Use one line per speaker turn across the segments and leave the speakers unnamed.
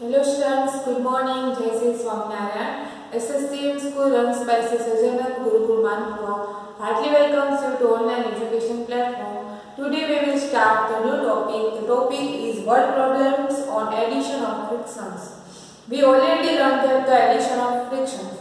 Hello students, good morning. Jai Sri Swaminarayan. SSTM School runs by Sri Sajanand Gurukul Manpur. Heartily welcomes you to online education platform. Today we will start the new topic. The topic is word problems on addition of fractions. We already learned that the addition of fractions.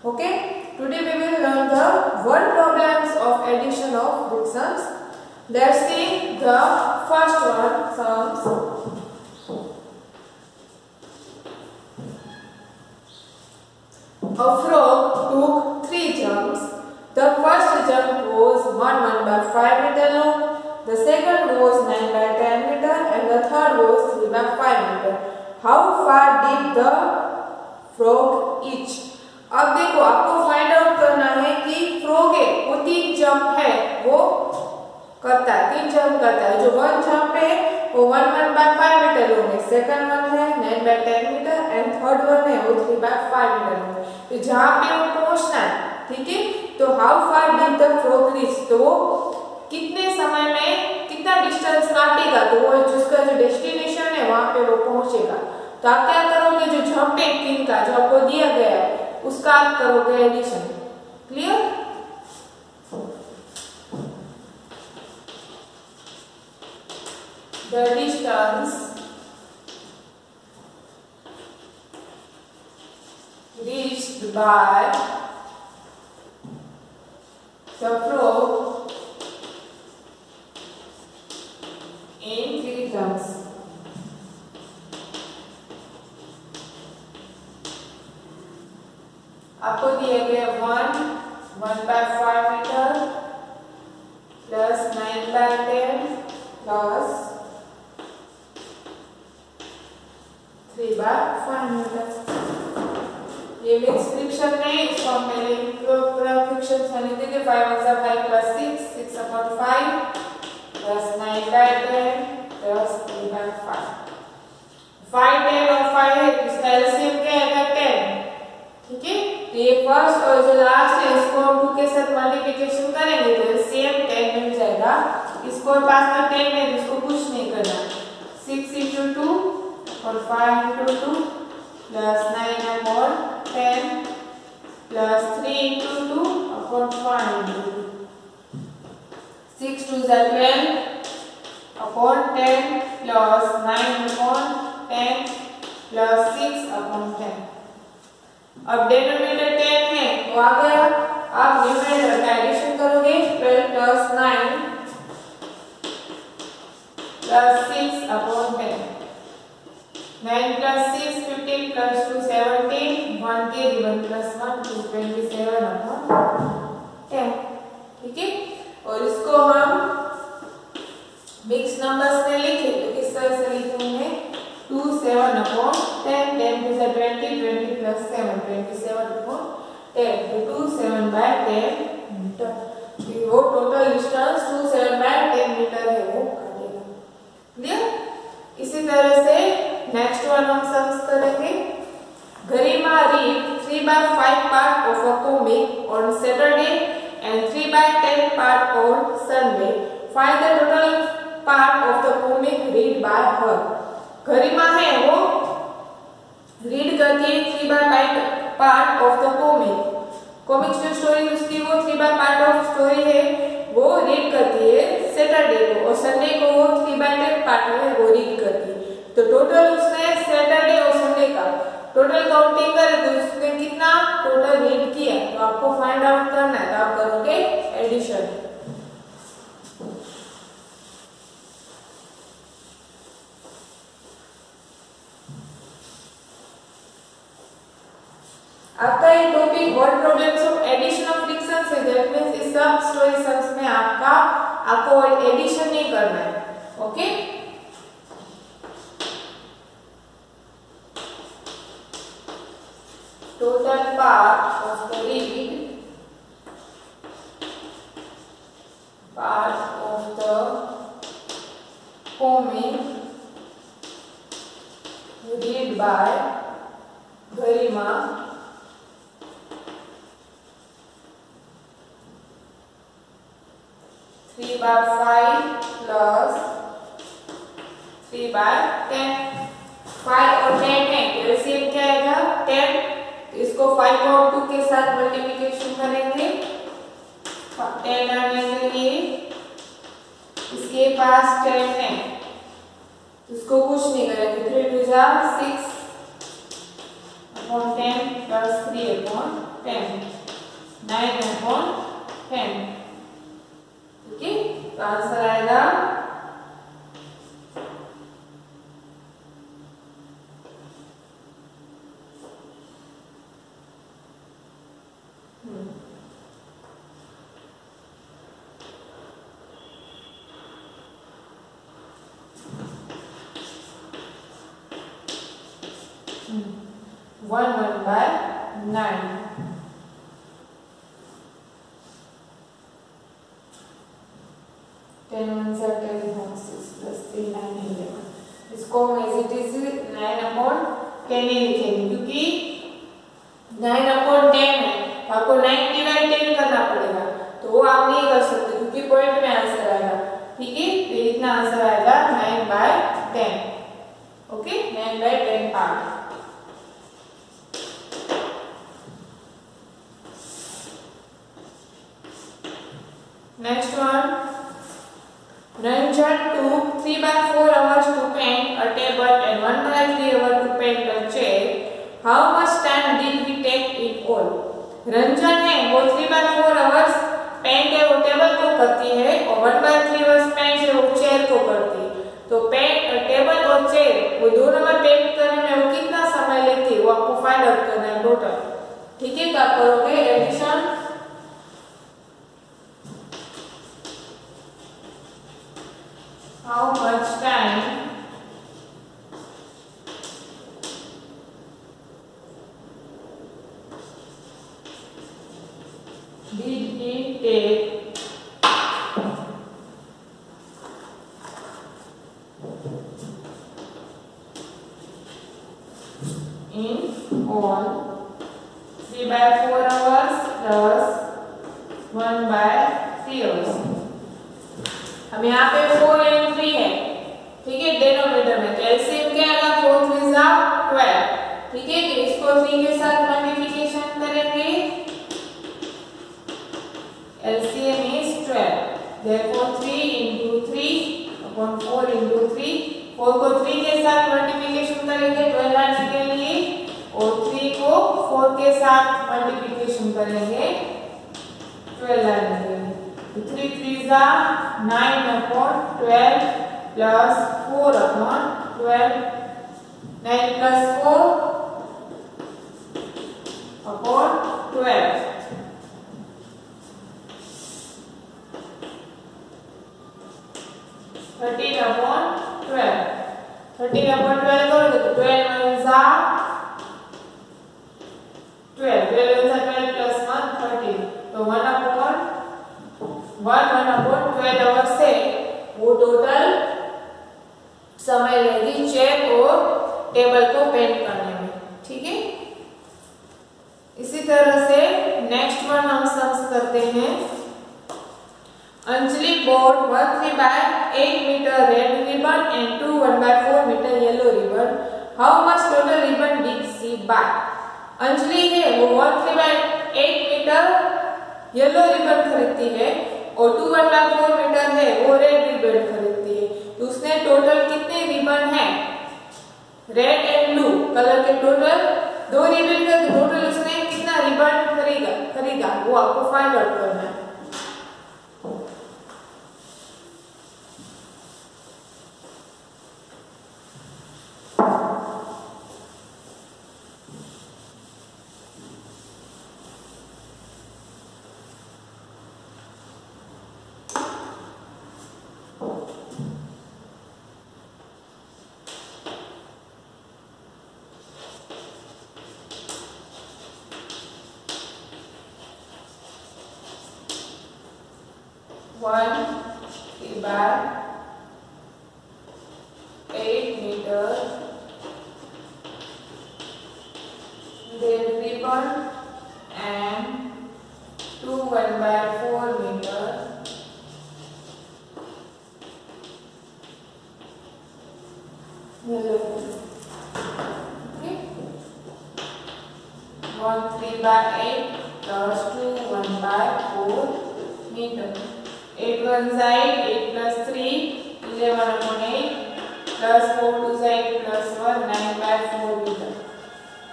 Okay? Today we will learn the word problems of addition of fractions. Let's see the first one. Sums. A frog took 3 jumps. The first jump was 1/5 meter long, the second was 9/10 meter and the third was 3/5 meter. How far did the frog reach? अब देखो आपको find out करना है कि frog वो 3 jump है वो करता है, 3 जंप करता है। जो 1 जंप है वो 1/5 मीटर लॉन्ग है, सेकंड वन है 9/10 मीटर एंड थर्ड वन है वो 3/5 मीटर लॉन्ग है। तो जहां पे वो पहुंचना है, ठीक है, तो how far did the frog reach, तो वो कितने समय में कितना डिस्टेंस काटेगा, तो वो जिसका जो डेस्टिनेशन है वहां पे वो पहुंचेगा। तो आप क्या करोगे, जो जंप है 3 का जो आपको दिया गया है उसका आप करोगे addition. Clear? The distance reached by the frog in 3 jumps. आपको दिए गए 1/5 मीटर प्लस 9/10 प्लस 3/5 मीटर। ये मीन्स फ्रिक्शन नहीं, इसको हम पहले फ्रिक्शन से लिखते थे 5 प्लस 6/5 प्लस 9/10 प्लस 3/5। 5 10 और 5 है, इसका एलसीएम क्या है 10, ठीक है। तो ये फर्स्ट और जो लास्ट है इसको हम 2 के साथ मल्टीप्लिकेशन करेंगे तो एलसीएम 10 मिल जाएगा। इसको पास में 10 है, इसको कुछ नहीं करना। 6 × 2 और 5 × 2 plus 9/10 plus 3 × 2 upon 5 × 2। 6 2 is 12 upon 10 plus 9/10 plus 6/10। अब डिनोमिनेटर 10 है तो आ गया, आप न्यूमरेटर का एडिशन करोगे 12 प्लस 9 प्लस 6/10। 9 plus 6 15 plus 2 17 1 के 1 plus 1 2 27/10, ठीक है। और इसको हम मिक्स नंबर्स में लिखें तो किस तरह से लिखेंगे 2 7/10 10 to 20 20 plus 7 27/10 तो 2 7/10 मीटर। वो टोटल डिस्टेंस 2 7/10 मीटर है वो काटेगा। क्लियर? इसी तरह से नेक्स्ट वन हम सम्स करेंगे। गरिमा read 3/5 part of a comic on Saturday and 3/10 part on Sunday. Find the total part of the comic read by her. गरिमा है वो रीड करती है 3/5 part of the comic। Comic जो स्टोरी उसकी वो 3/5 part of story है वो read करती है सैटरडे को, और संडे को वो 3/10 part है वो रीड करती है। तो टोटल उसने सैटरडे और संडे का टोटल काउंटिंग करे तो उसने कितना टोटल रीड किया, तो आपको फाइंड आउट करना है। तो आप करोगे एडिशन। आपका ये topic word problems of addition of fractions है। दैट मींस इस सब स्टोरी सम्स में आपको एडिशन नहीं करना है। Okay, total part of the read part of the comic read by Garima three by 5 plus 3/10 5 और 10 है, एलसीएम क्या आएगा 10। तो इसको 5 और 2 के साथ मल्टीप्लिकेशन करेंगे 10 आने के लिए। इसके पास 10 है, इसको कुछ नहीं करेंगे, 3 2 जा 6 अपॉन 10 प्लस 3 अपॉन 10 9 अपॉन 10। ठीक है, तो आंसर आएगा 1 by 9। इसको हम एज इट इज 9 अपॉन 10 ही लिखेंगे, क्योंकि 9 अपॉन 10 है, तो आपको 9 डिवाइड 10 करना पड़ेगा, तो वो आप नहीं कर सकते क्योंकि पॉइंट में आंसर आएगा। ठीक है, तो इतना आंसर आएगा 9 by 10। Okay, 9 by 10 part. Next one, Ranjan took 3 by 4 hours to paint a table and 1 by 3 hours to paint a chair. How much time did he take in all? Ranjan है वो 3 by 4 hours paint है वो table को करती है और 1 by 3 hours paint है वो चेयर को करती है। तो पेंट टेबल और चेयर वो दोनों में पेंट करने में वो कितना समय लेती है वो आपको फाइंड आउट करना है टोटल। ठीक है, तो आप करोगे addition. How much time did he take in all? 3 by 4 hours plus 1 by 3 hours। हम यहाँ पे 4 and 3 है, ठीक है, डेनोमिनेटर में, तो एलसीएम क्या आएगा 4 3 जा 12। ठीक है, तो इसको 3 के साथ मल्टीप्लिकेशन करेंगे, LCM is 12, therefore 3 into 3 upon 4 into 3, 4 को 3 के साथ मल्टीप्लिकेशन करेंगे 12 आने के लिए और 3 को 4 के साथ मल्टीप्लिकेशन करेंगे 12 आने के लिए। 3 3 जा 9 upon 12 plus 4 upon 12, 9 plus 4 upon 12, 13 upon 12, 13 upon 12 करोगे तो 12 1 जा 12, 12 1 जा 12 plus 1 13, तो 1 upon 12 आवर्स से वो टोटल समय लेगी चेयर और टेबल को पेंट करने में। ठीक है, इसी तरह से नेक्स्ट वन हम सम्स करते हैं। Anjali bought 1 3 by 8 meter red ribbon and 2 1 by 4 meter yellow ribbon. How much total ribbon did she buy? Anjali है वो 1 3 by 8 मीटर येलो रिबन खरीदती है और 2 1 by 4 मीटर है वो रेड रिबन खरीदती है। तो उसने टोटल कितने रिबन है रेड एंड ब्लू कलर के टोटल 2 रिबन का टोटल उसने कितना रिबन खरीदा वो आपको फाइंड आउट करना है। One by 8 meter red ribbon and 2 1 by 4 meter yellow ribbon। 3/8 plus 2 1/4 meter. 8 1 8, 8 plus 3 11/8 plus 4 2 8 plus 1 9/4 meter.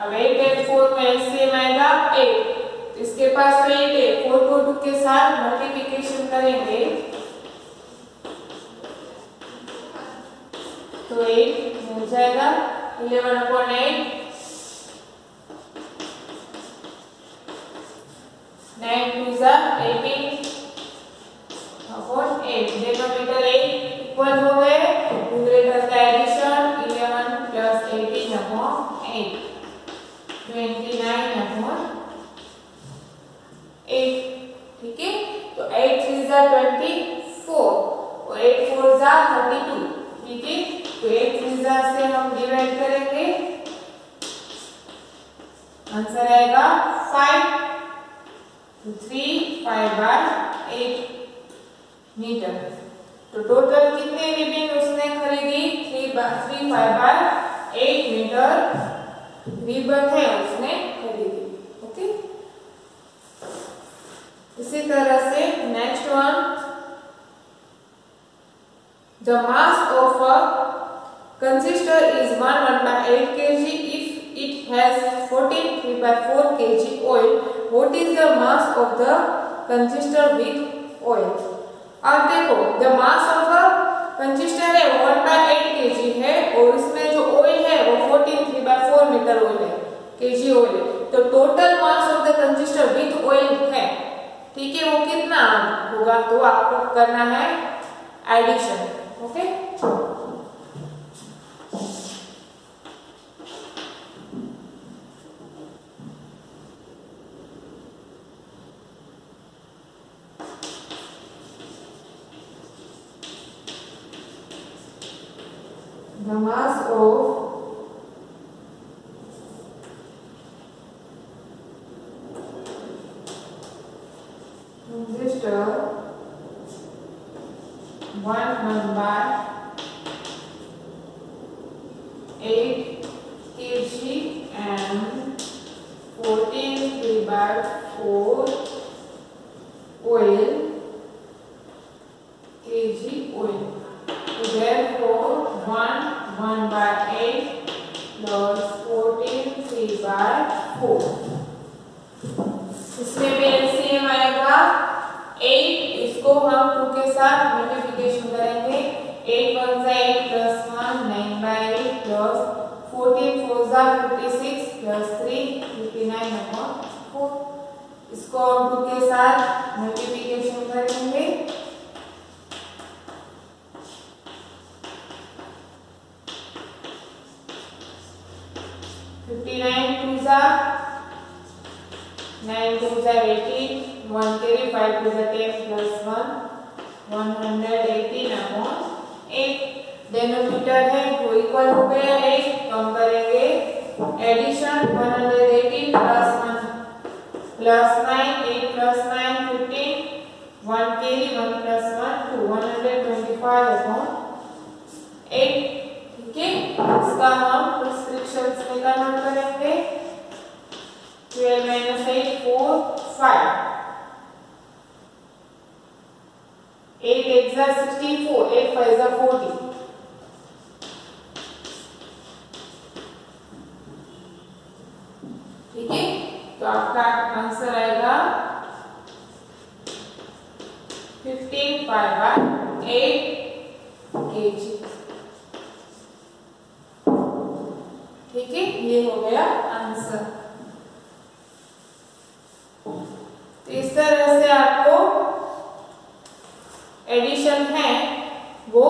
अब 8 8 4 में एलसीएम आएगा 8। इसके पास 8 है, 4 को 2 के साथ मल्टीप्लिकेशन करेंगे तो 8 मिल जाएगा। 11/8 9 2 18 अपॉन 8 डिनोमिनेटर 8 इक्वल हो गए। न्यूमरेटर का एडिशन 11 प्लस 18 अपॉन 8 29 अपॉन 8। ठीक है, तो 8 3 24 और 8 4 32। ठीक है, तो 8 3 से हम डिवाइड करेंगे, आंसर आएगा 5। 3 5/8 मीटर। तो टोटल कितने रिबन उसने खरीदी? 3 5/8 मीटर रिबन है उसने खरीदी। ओके, इसी तरह से next one, the mass of a canister is 1/8 kg if it has 14 3/4 kg oil. What is the mass of the consistor with oil? अब देखो, द मास ऑफ अ कंसिस्टर है 1/8 kg है और इसमें जो ऑयल है वो 14 3/4 मीटर ऑयल है, kg ऑयल है। तो total mass of the canister with oil है, ठीक है, वो कितना होगा? तो आपको करना है addition. Okay, the mass of transistor 1/8 kg and 14 3/4 oil kg oil. So therefore 1/8 plus 14 3/4, इसमें भी एलसीएम आएगा 8। इसको हम 2 के साथ मल्टीप्लिकेशन करेंगे। 8 1 8 plus 1 9/8 plus 14 4 56 plus 3 59/4। इसको हम 2 के साथ मल्टीप्लिकेशन करेंगे। 59 2 9 2 18 1 carry 5 2 10 plus 1 118/8। डिनोमिनेटर है वो इक्वल हो गया 8। कम करेंगे addition 118 plus 1 plus 9 8 plus 9 15 1 carry 1 plus 1 2 125/8। ठीक है, इसका हम फ्रैक्शंस में कन्वर्ट करेंगे। 12 - 8 4 5 8 8 64 8 5 40। ठीक है, तो आपका आंसर आएगा 15 5/8 kg। ठीक है, ये हो गया आंसर। तो इस तरह से आपको एडिशन है वो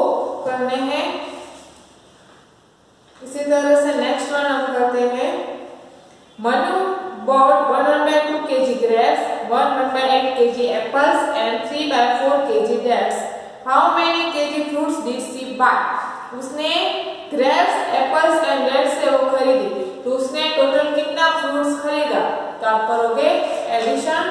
करने हैं। इसी तरह से नेक्स्ट वन हम करते हैं। Manu bought 1/2 kg grapes, 1/8 kg apples and 3/4 kg dates. How many kg fruits did she buy? उसने ग्रेप्स, एप्पल्स एंड डेट्स से वो खरीदी, तो उसने टोटल कितना फ्रूट्स खरीदा? तो आप करोगे एडिशन।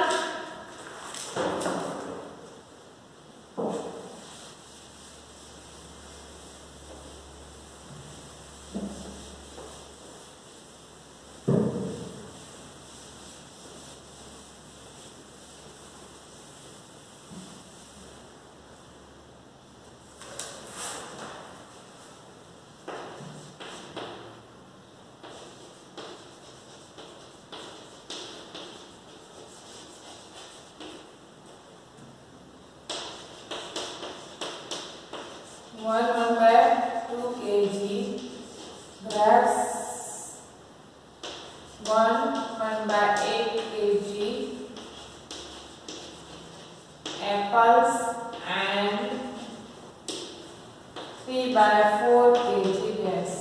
3/4 kg gas.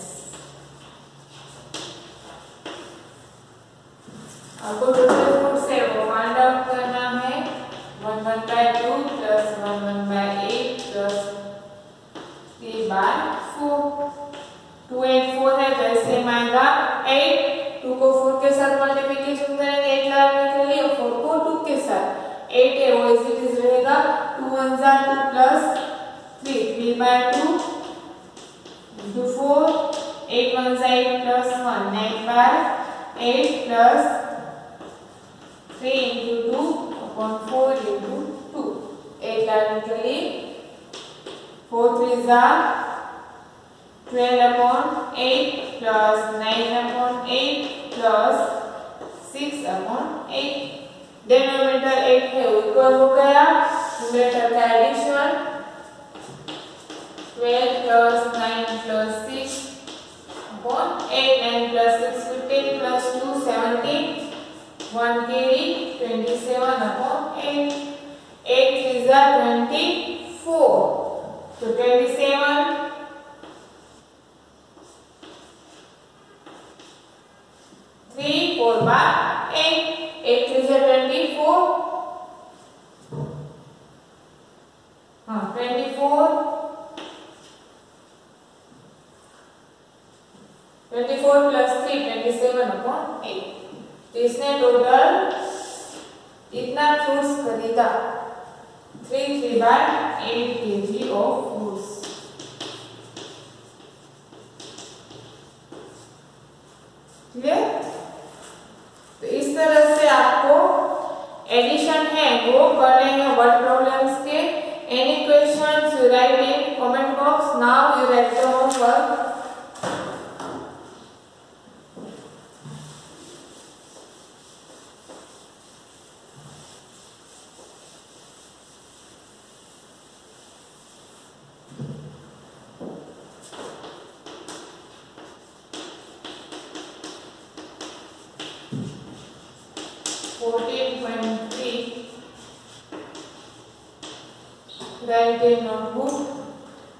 आपको टोटल फूड्स है वो फाइंड आउट करना है। 1/2 प्लस 1/8 प्लस 3/4। 2 8 4 है तो ऐसे आएगा 8। 2 को 4 के साथ मल्टीप्लिकेशन करेंगे 8 लाने के लिए, 4 को 2 के साथ 8 है वो इज इट इज रहेगा 2 1 2 plus 3 3/2 into 4 8 1 8 plus 1 9/8 plus 3 into 2 upon 4 into 2 8 लाने के लिए 4 3s are 12 upon 8 plus 9 upon 8 plus 6 upon 8। Denominator 8 है इक्वल हो गया न्यूमरेटर का addition 12 plus 9 plus 6 upon 8 9 plus 6 15 plus 2 17 1 carry 27 upon 8 8 3s are 24 so 27 3 4/8 8 3s are 24 24 24 plus 3 27 upon 8। तो इसने total इतना फ्रूट्स खरीदा 3/8 kg ऑफ फ्रूट्स। क्लियर? तो इस तरह से आपको एडिशन है वो करने हैं वर्ड प्रॉब्लम्स के। Any questions you right in comment box. Now you right the homework. Write in notebook.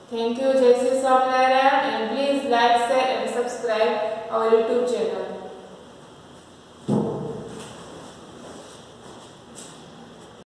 Thank you, Jai Sri Swaminarayan, and please like, share and subscribe our YouTube channel.